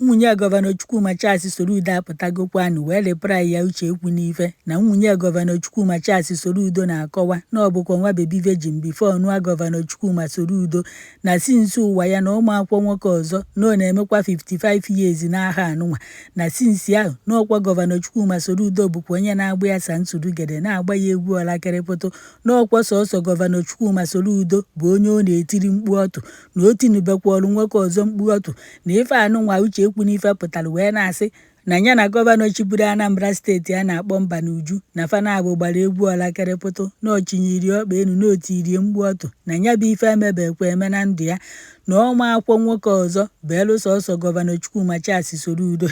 nwunye gọvanọ Chukwuma Charles Soludo apụtagokwanụ wee lepụra ya uche ekwu n'ife na nwunye gọvanọ Chukwuma Charles Soludo na-akọwa na ọ bụkwa nwa bebi virgin before nwa gọvanọ Chukwuma Soludo na sinsi ụwa ya na ụmụakwụkwọ nwoke ọzọ na ọ na-emekwa 55 years n'aha anụnwa na sinsi ahụ na ọkwa gọvanọ Chukwuma Soludo bụkwa onye na-agba ya Santulugede na-agba ya egwu ọlakịrịpụtụ na ọkwa sọsọ gọvanọ Chukwuma Soludo bụ onye ọ na-etiri mkpu ọtụ na o tinubekwaọrụ nwoke ọzọ mkpu ọtụ na ife anụnwa uche ekwu n'ife pụtara wee na-asị na ya na gọvanọ chiburu Anambra steeti a na-akpọ Mbanauju na Fanabụ gbara egwu ọlakịrịpụtụ na ọchinyiri ọkpa enu na otirie mgbu ọtụ na ya bụ ife emebekwa eme na ndụ ya na ọma akwụkwọ nwoke ọzọ bụ elu sọsọ gọvanọ Chukwuma Charles Soludo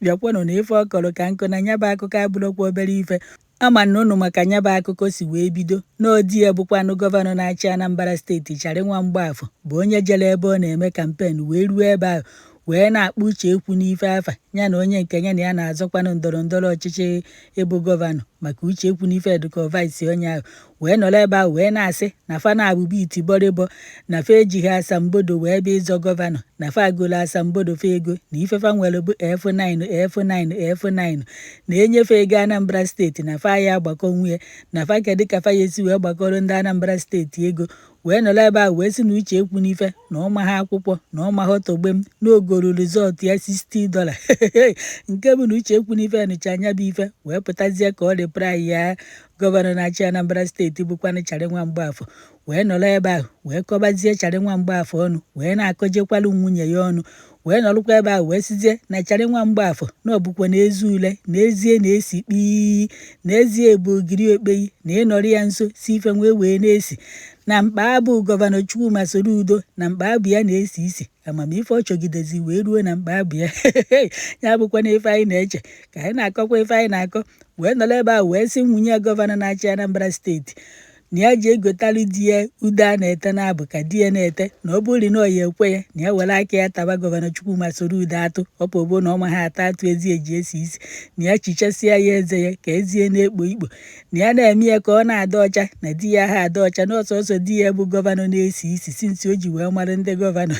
bịakwanụ na ife ọ kọrọ ka nkụ na ya bụ akụkọ abụrụkwa obere ife ama na ụnụ maka nya bụ akụkọ si wee bido n'odi ya bụkwanụ gọvanọ na-achị Anambra steeti Charlie Nwamgbafọ bụ onye jere ebe ọ na-eme kampen wee ruo ebe ahụ wee na-akpọ uche ekwu n'ife afa ya na onye nke ya na ya na-azọkwanụ ndọrọndọrọ ọchịchị ịbụ gọvanọ maka uche ekwu n'ife dịka vice onye ahụ wee nọrọ ebe ahụ wee na-asị na Fanabụ iti bọrịbọ na fa ejighị asambodo wee bịa ịzọ gọvanọ na fa agolo asambodo fa ego na ifefa nwere bụ F9 na-enyefe ego Anambra steeti na fa ya agbakọ nwunye na fa kedụ ka fa ya esi wee gbakọrọ ndị Anambra steeti ego wee nọrọ ebe ahụ wee sị na uche ekwu n'ife na ọma ha akwụkwọ na ọma ha tọgbe m n'ogoro rizọtụ ya $60 nke bụ na uche ekwu n'ife nụcha anya bụ ife wee pụtazie ka ọ dịpụra ya gọvanọ na-achị Anambra steeti bụkwanụ Charlie Nwamgbafọ wee nọrọ ebe ahụ wee kọbazie Charlie Nwamgbafọ ọnụ wee na-akọjekwalụ nwunye ya ọnụ wee nọrụkwa ebe ahụ wee sizie na Charlie Nwamgbafọ na ọ bụkwa n'ezi ule n'ezie na-esi kpii n'ezie bụ ogiri okpeyi na ịnọrọ ya nso si ife wee na-esi na mkpa abụ gọvanọ Chukwuma Soludo na mkpa abụ ya na-esi isi amamife ọ chọgidezi wee ruo na mkpa abụ ya ya bụkwa na ife anyị na-eche ka anyị na-akọkwa ife anyị na-akọ wee nọrọ ebe ahụ wee sị nwunye gọvanọ na-achị Anambra steeti na ya ji egotalụ di ya ude a na-ete n'abụ ka di ya na-ete na ọ bụrụ na ọ ya ekwe ya na ya were aka ya taba gọvanọ Chukwuma Soludo atụ ọpụbụ na ọma ha atụ ezi eji esi isi na ya chichasịa ya eze ya ka ezie na-ekpo ikpo na ya na-eme ya ka ọ na-ada ọcha na di ya ha ada ọcha na ọsọsọ di ya bụ gọvanọ na-esi isi sinsi o ji wee mara ndị gọvanọ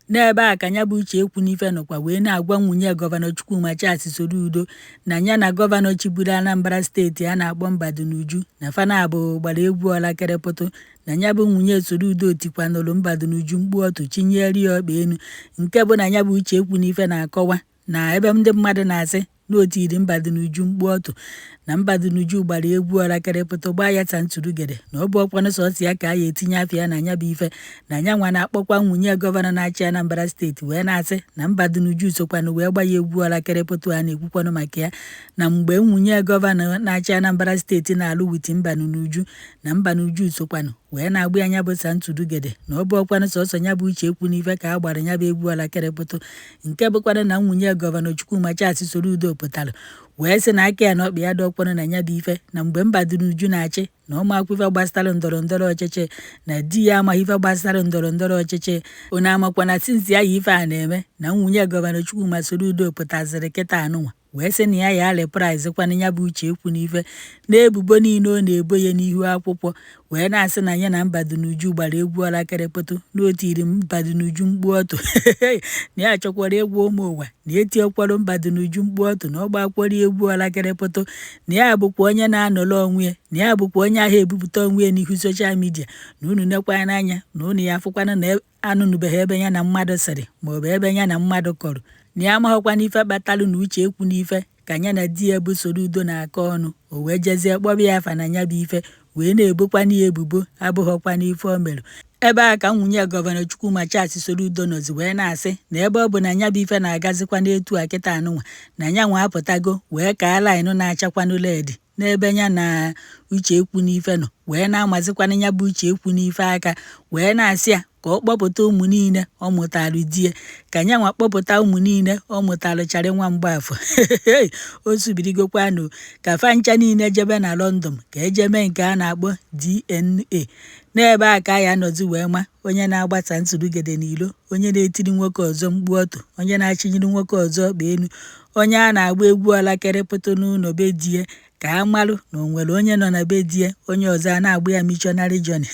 n'ebe a ka ya bụ uche ekwu n'ife nọkwa wee na-agwa nwunye gọvanọ Chukwuma Charles Soludo na ya na gọvanọ chiburu Anambra steeti a na-akpọ Mbanauju na Fanabụ gbara egwu ọlakịrịpụtụ na ya bụ nwunye Soludo tikwanụrụ Mbanauju mgbu ọtụ chinyere ya ọkpa enu nke bụ na ya bụ uche ekwu n'ife na-akọwa na ebe ndị mmadụ na-asị na otiri Mbanauju mgbu ọtụ na Mbanauju gbara egwu ọlakịrịpụtụ gbaa ya Santulugede na ọ bụ ọkwanụ sọsọ ya ka a ya etinye afịa na ya bụ ife na ya nwa na-akpọkwa nwunye gọvanọ na-achị Anambra steeti wee na-asị na Mbanauju sokwanụ wee gba ya egwu ọlakịrịpụtụ a na-ekwukwanụ maka ya na mgbe nwunye gọvanọ na-achị Anambra steeti na-alụ witi Mbanauju na Mbanauju sokwanụ wee na-agba ya bụ Santulugede na ọ bụ ọkwanụ sọsọ ya bụ uche ekwu n'ife ka a gbara ya bụ egwu ọlakịrịpụtụ nke bụkwanụ na nwunye gọvanọ Chukwuma Charles Soludo pụtara wee sị na aka ya na ọkpa ya dọkwanụ na ya bụ ife na mgbe Mbanauju na-achị na ọmakwa ife gbasara ndọrọndọrọ ọchịchị na di ya amaghị ife gbasara ndọrọndọrọ ọchịchị unu amakwa na sinsi ya ife a na-eme na nwunye gọvanọ Chukwuma Soludo pụtaziri kịta anụnwa wee sị na ya lepụraizikwana ya bụ uche ekwu n'ife na ebubo niile ọ na-ebo ya n'ihu akwụkwọ wee na-asị na ya na Mbanauju gbara egwu ọlakịrịpụtụ na o tiri Mbanauju mkpu ọtụ na ya chọkwara egwu ụmụ ụwa na etiekwara Mbanauju mkpu ọtụ na ọ gbakwara egwu ọlakịrịpụtụ na ya bụkwa onye na-anọrọ onwe ya na ya bụkwa onye ahụ ebupụta onwe ya n'ihu soshal midia na unu nekwa n'anya na unu ya afụkwana na anụnụbeghị ebe ya na mmadụ sịrị maọbụ ebe ya na mmadụ kọrọ na ya amaghịkwa n'ife kpatalụ na uche ekwu n'ife ka ya na di ya bụ Soludo na-akọ ọnụ o wee jezie kpọba ya afa na ya bụ ife wee na-ebokwana ya ebubo abụghọkwa n'ife o mere ebe a ka nwunye gọvanọ Chukwuma Charles Soludo nọzi wee na-asị na ebe ọ bụ na ya bụ ife na-agazikwa n'etu a kịta anụnwa na ya nwa apụtago wee ka laịnụ na-achakwanụ ledi n'ebe ya na uche ekwu n'ife nọ wee na-amazikwana ya bụ uche ekwu n'ife aka wee na-asị ya ka ọ kpọpụta ụmụ niile ọ mụtalụ di ya ka ya nwa kpọpụta ụmụ niile ọ mụtalụ Charlie Nwamgbafọ o subirigokwanụ ka fancha niile jebe na London ka ejeme nke a na-akpọ DNA n'ebe a ka ya nọzi wee ma onye na-agbasa Ntulugede n'ilo onye na-etiri nwoke ọzọ mgbu ọtụ onye na-achịnyere nwoke ọzọ ọkpa enu onye a na-agba egwu ọlakịrịpụtụ n'ụlọ be di ya ka a malụ na onwere onye nọ na be di ya onye ọzọ a na-agba ya missionary journey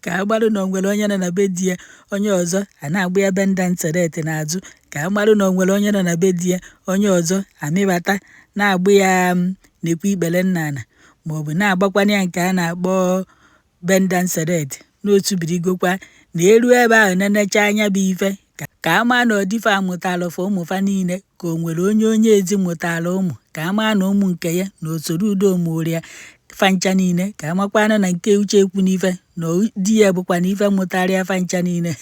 ka a malụ na onwere onye nọ na be di ya onye ọzọ a na-agba ya bendant seret n'azụ ka amarụ na o nwere onye nọ na be di ya onye ọzọ amịbata na-agbụ ya nekwa ikpere nna ana maọbụ na-agbakwana ya nke a na-akpọ bendan seret n'otu birigokwa na elu ebe ahụ nenecha anya bụ ife ka ama na ọdịfe amụtala fa ụmụfa niile ka o nwere onye ezi mụtala ụmụ ka ama na ụmụ nke ya na osoro udo mụrụ fancha niile ka amakwana na nke uche ekwu n'ife na di ya bụkwa na ife mụtara ya fancha niile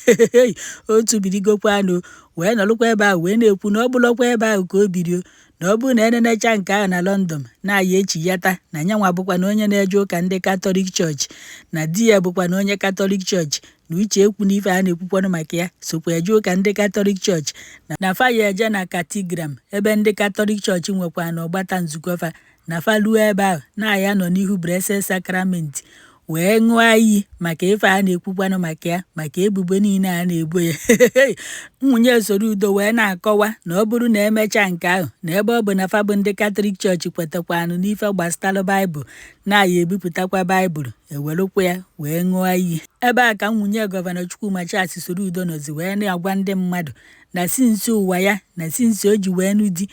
otu birigokwanụ wee nọrụkwa ebe ahụ wee na-ekwu na ọ bụlọkwa ebe ahụ ka o birio na ọ bụrụ na enenecha nke ahụ na London na-aya echi yata na nyanwa bụkwa na onye na-eje ụka ndị Katọlik chọọchị na di ya bụkwa na onye Katọlik chọọchị na uche ekwu n'ife a na-ekwukwanụ maka ya sokwa eje ụka ndị Katọlik chọọchị na faya eje na katigram ebe ndị Katọlik chọọchị nwekwa na ọgbata nzukọfa na faluo ebe ahụ na-aya nọ n'ihu Blessed Sacrament wee ṅụọ iyi maka ife a na-ekwukwanụ maka ya maka ebubo niile a na-ebo ya nwunye soro udo wee na-akọwa na ọ bụrụ na emechaa nke ahụ na ebe ọ bụ na fa bụ ndị Katọlik chọọchị kwetakwanụ n'ife gbastalụ Baịbụl na-aya ebipụtakwa Baịbụl ewerụkwa ya wee ṅụọ iyi ebe a ka nwunye gọvanọ Chukwuma Charles Soludo nọzi wee na-agwa ndị mmadụ na sinsi ụwa ya na sinsi o ji wee nụ di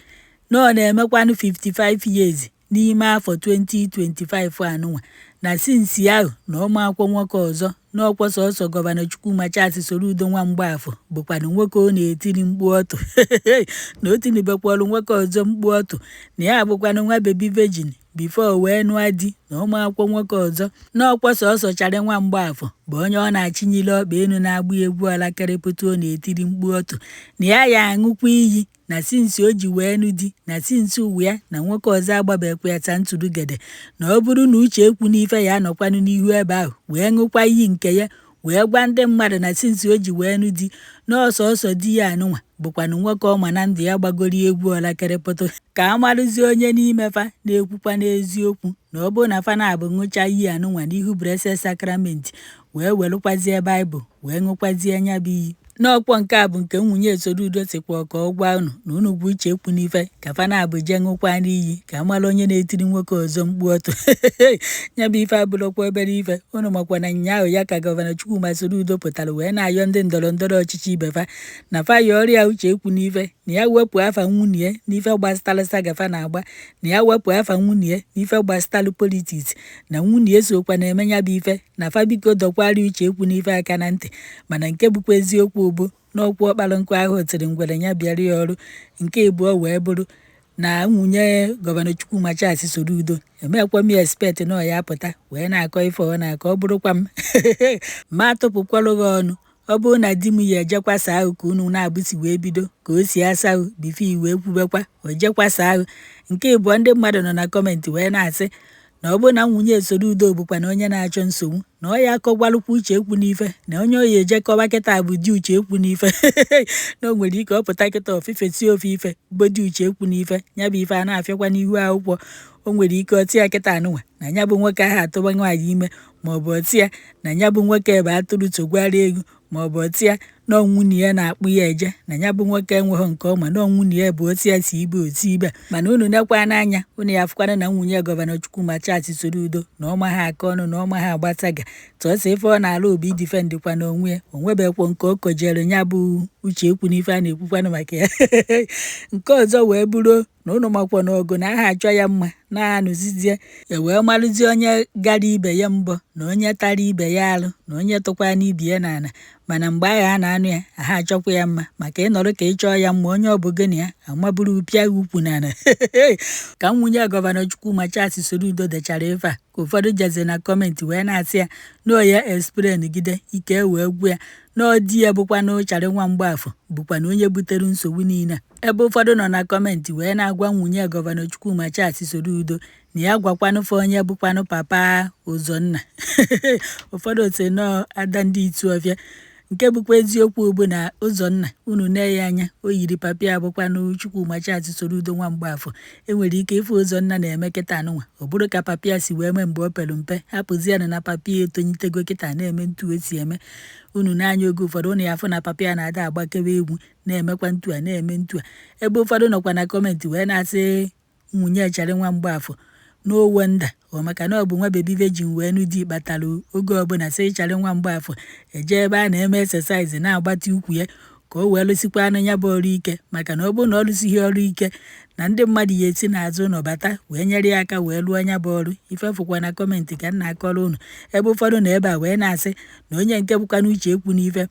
na ọ na-emekwanụ 55 years n'ime afọ 2025 anụnwa na sinsi ahụ na ụmụakwụkwọ nwoke ọzọ n'ọkwa sọsọ gọvanọ Chukwuma Charles Soludo nwa Mgbaafọ bụkwanụ nwoke ọ na-etiri mkpu ọtụ na o tinibekwalụ nwoke ọzọ mkpu ọtụ na ya bụkwanụ nwa bebi virgin bifo wee nụọ di na ụmụakwụkwọ nwoke ọzọ n'ọkwa sọsọ chara nwa Mgbaafọ bụ onye ọ na-achinyere ọkpa enu na-agba egwu alakarịpụta ọ na-etiri mkpu ọtụ na ya aṅụkwa iyi na sinsi o ji wee nụ di na sinsi uwe ya na nwoke ọzọ agbabekwa ya tantụrụgede na ọ bụrụ na uche ekwu n'ife ya anọkwanụ n'ihu ebe ahụ wee ṅụkwa iyi nke ya wee gwa ndị mmadụ na sinsi o ji wee nụ di n'ọsọsọ di ya anụnwa bụkwanụ nwoke ọma na ndụ ya gbagoro egwu ọlakarịpụta ka amarụzie onye n'ime fa na-ekwukwa n'eziokwu na ọ bụrụ na fa na-abụ ṅụcha iyi anụnwa n'ihu Blessed Sacrament wee welụkwazie Baịbụl wee ṅụkwazie anya bụ iyi n'ọkpọ nke a bụ nke nwunye Soludo sikwa ka ọ gwa unu na unu bụ uche ekwu n'ife ka fa na-abụ je ṅụkwa n'iyi ka amara onye na-etiri nwoke ọzọ mkpu ọtụ ya bụ ife abụrụkwa obere ife unu makwa na nya ahụ ya ka gọvanọ Chukwuma Soludo pụtara wee na-ayọ ndị ndọrọ ndọrọ ọchịchị ibe fa na fa ya ọrịa uche ekwu n'ife na ya wepụ afa nwunye ya n'ife gbastalụ sagafa na-agba na ya wepụ afa nwunye ya n'ife gbastalụ politiks na nwunye ya sokwa na-eme ya bụ ife na fa biko dọkwara uche ekwu n'ife aka na ntị mana nke bụkwa eziokwu bụ n'okwu ọkpalụ nkụ ahụ tiri ngwere ya bịara ya ọrụ nke abụọ wee bụrụ na nwunye gọvanọ Chukwuma Charles Soludo emekwa m expect na ọ ya apụta wee na-akọ ife ọ na-akọ ọ bụrụkwa m ma atụpụkwalụ gị ọnụ ọ bụrụ na di m ya ejekwasa ahụ ka unu na-abụsi wee bido ka o si asa ahụ bifo iwee kwubekwa o jekwasa ahụ nke abụọ ndị mmadụ nọ na kọmentị wee na-asị na ọ bụrụ na nwunye Soludo bụkwa na onye na-achọ nsogbu na ọ ya akọgwalụkwa uche ekwu n'ife na onye oyi ejekọba kịta bụ di uche ekwu n'ife na o nwere ike ọ pụta kịta ofufe si ofe ife bụ di uche ekwu n'ife ya bụ ife a na-afịakwa n'ihu akwụkwọ o nwere ike ọtị ya kịta anụnwa na ya bụ nwoke ahụ atụba nwaanyị ime maọbụ ọtị ya na ya bụ nwoke ebe atụrụ togwara egwu maọbụ ọtị ya na nwunye ya na-akpụ ya eje na ya bụ nwoke enweghị nke ọma na nwunye ya bụ otu ya si ibe otu ibe mana unu nekwa n'anya unu ya afụkwana na nwunye gọvanọ Chukwuma Charles Soludo na ọma ha aka ọnụ na ọma ha agbataga tọọsọ ife ọ na-ala obi difendịkwa n'onwe ya onwebekwa nke o kojere ya bụ uche ekwu n'ife a na-ekwukwanụ maka ya nke ọzọ wee bụrụ na unu makwa na ọgụ na aha achọ ya mma na-anụzizie ya wee marụzie onye gara ibe ya mbọ na onye tara ibe ya alụ na onye tụkwa n'ibi ya n'ala mana mgbe agha a na-anụ ya aha achọkwa ya mma maka ịnọrọ ka ị chọọ ya mma onye ọ bụ gị na ya amaburu pịa ya ukwu n'ala ka nwunye gọvanọ Chukwuma Charles Soludo dechara ife a ka ụfọdụ jeze na kọmentị wee na-asị ya na oya espren gide ike wee gwụ ya na ọ di ya bụkwa na ụchara nwa Mgbaafọ bụkwa na onye butere nsogbu niile ebe ụfọdụ nọ na kọmentị wee na-agwa nwunye gọvanọ Chukwuma Charles Soludo na ya gwakwanụfe onye bụkwanụ papa Ụzọnna ụfọdụ si nọọ ada ndị Ituọfịa nke bụkwa eziokwu bụ na Ụzọnna unu nee ya anya o yiri papa ya bụkwanụ Chukwuma Charles Soludo nwa Mgbaafọ enwere ike ịfụ Ụzọnna na-eme kịta anụnwa ọ bụrụ ka papa ya si wee mee mgbe o pere mpe hapụzi ya na papa ya etonyitego kịta na-eme ntu esi eme unu n'anya oge ụfọdụ unu ya afụ na papa ya na-ada agbakewe egwu na-emekwa ntu a na-eme ntu a ebe ụfọdụ nọkwa na kọmentị wee na-asị nwunye chara nwa Mgbaafọ n'owe nda ọ maka na ọ bụ nwa bebi virgin wee nụ di kpatara oge ọbụla sị ịchara nwa Mgbaafọ eje ebe a na-eme exercise na-agbati ukwu ya ka o wee lụsikwa anụ ya bụ ọrụ ike, maka na ọ bụrụ na ọ lụsighị ọrụ ike na ndị mmadụ ya esi n'azụ ụlọ bata wee nyere ya aka wee lụọ ya bụ ọrụ. Ife fụkwa na kọmentị ka m na-akọrọ unu, ebe ụfọdụ na ebe a wee na-asị na onye nke bụkwa n'uche ekwu n'ife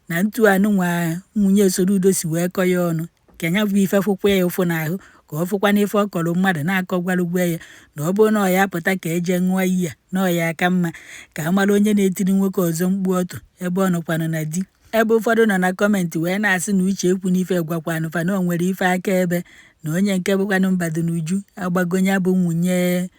na ntu anụ nwa nwunye Soludo si wee kọ ya ọnụ ka ya bụ ife fụkwa ya ụfụ n'ahụ, ka ọ fụkwa n'ife ọ kọrọ mmadụ na-akọgwarugwe ya na ọ bụrụ na ọ ya apụta ka eje ṅụọ iyi ya na ọ ya aka mma ka a mara onye na-etiri nwoke ọzọ mkpu ọtụ ebe ọ nọkwanụ na di. Ebe ụfọdụ nọ na kọmentị wee na-asị na uche ekwu n'ife gwakwanụ fa na o nwere ife akaebe na onye nke bụkwanụ Mbadonuju agbagonye bụ nwunye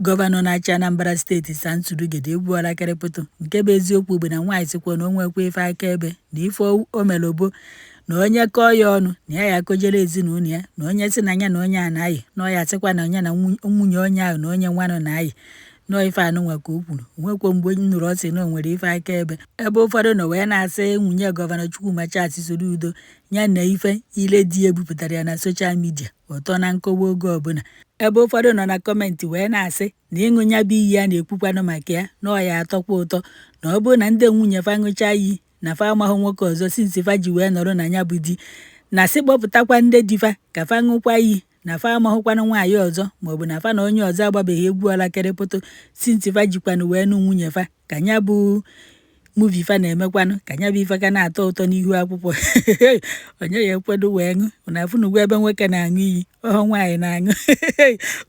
gọvanọ na-achị Anambra steeti Santulugede egbuola kịrịpụtụ. Nke bụ eziokwu bụ na nwaanyị sikwa na o nwekwa ife akaebe na ife o mere obo na onye kọọ ya ọnụ na ya akojere ezinụlọ ya, na onye si na ya na onye a na-ayị na ọ ya sịkwa na ya na nwunye onye ahụ na onye nwanụ na-ayị nọọ ife anụnwa ka o kwuru. Nwekwa mgbe nụrụ ọ sị na o nwere ife akaebe. Ebe ụfọdụ nọ wee na-asị nwunye gọvanọ Chukwuma Charles Soludo ya na ife ile di ebupụtara ya na soshal midia ụtọ na nkọwa oge ọbụla. Ebe ụfọdụ nọ na kọmentị wee na-asị na ịṅụ ya bụ iyi a na-ekwukwanụ maka ya na ọ ya atọkwa ụtọ, na ọ bụrụ na ndị nwunye fa ṅụcha iyi na fa amahụ nwoke ọzọ sinsi fa ji wee nọrọ na ya bụ di, na sị kpọpụtakwa ndị di fa ka fa ṅụkwa iyi na fa amahụkwanụ nwaanyị ọzọ maọbụ na fa na onye ọzọ agbabeghị egwu ọla kịrịpụtụ sinsi fa jikwanụ wee nụ nwunye fa ka ya bụ muvi fa na-emekwanụ ka ya bụ ife ka na-atọ ụtọ n'ihu akwụkwọ. Onye ya ekwedo wee ṅụ na afụnugwu ebe nwoke na-aṅụ iyi ọhọ nwaanyị na-aṅụ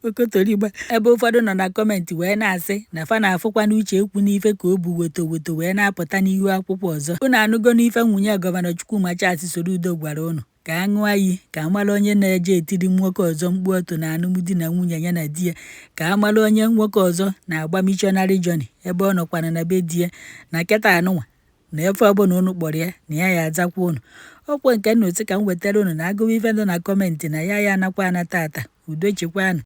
okotorigba. Ebe ụfọdụ nọ na kọmentị wee na-asị na fa na-afụkwa n'uche ekwu n'ife ka o bu woto wee na-apụta n'ihu akwụkwọ ọzọ. Unu anụgo n'ife nwunye gọvanọ Chukwuma Charles Soludo gwara unu ka a ṅụọ iyi ka a mara onye na-eje etiri nwoke ọzọ mkpu ọtụ na alụmdi na nwunye ya na di ya, ka a mara onye nwoke ọzọ na-agba missionary journey ebe ọ nọkwana na be di ya na kịta anụnwa na efe ọbụla unu kpọrọ ya na ya azakwa unu. Ọkwa nke nnotu ka m wetara unu na agụwa ife nọ na kọmentị na ya anakwa ana tata. Udo chekwanụ.